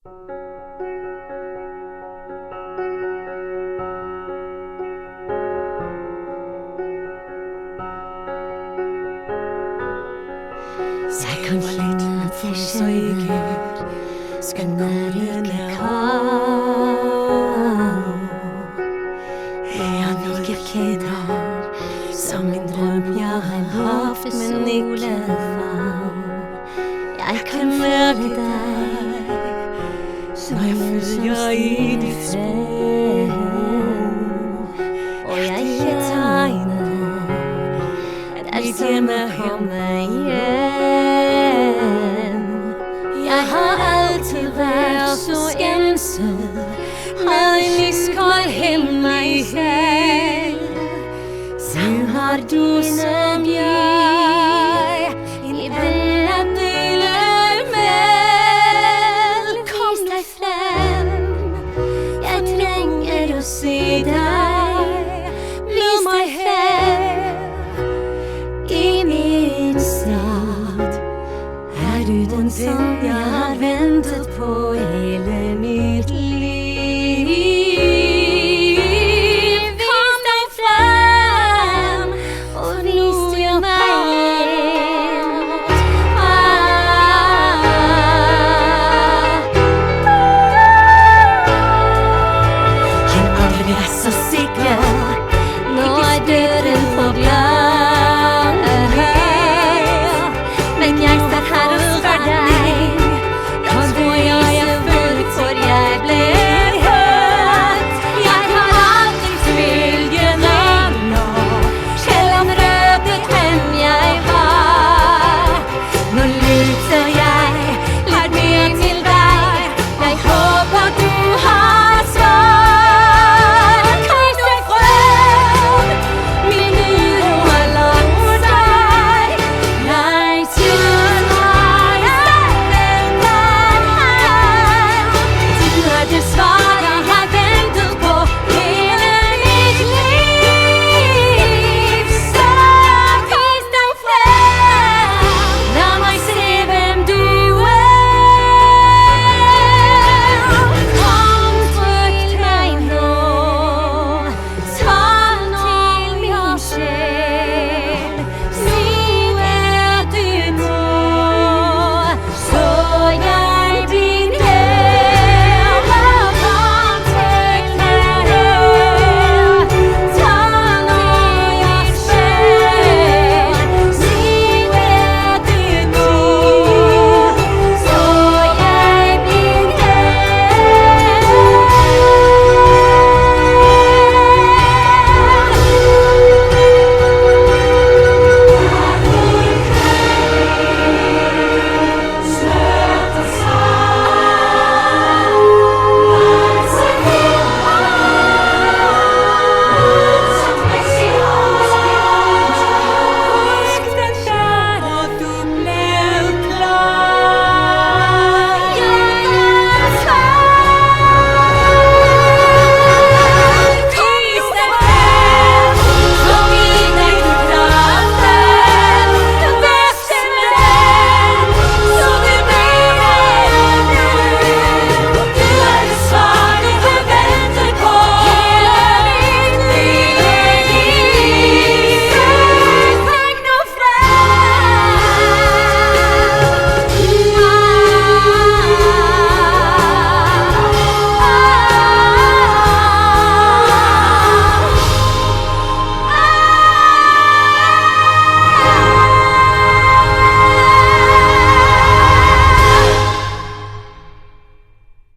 Jeg kan kjenne at jeg skjønner skolen er kald. Jeg virker ikke der som en drøm jeg har hatt, men ikke fall. Jeg kan være deg når jeg følger i ditt spor, og jeg gir tegner der som jeg kommer igjen. Jeg har alltid vært så ensom, har en iskald hemmelighet. Så har du som jeg en venn at dele med. Kom deg frem, jeg trenger å se deg. Vis deg her i min stad. Er du den som jeg har ventet på?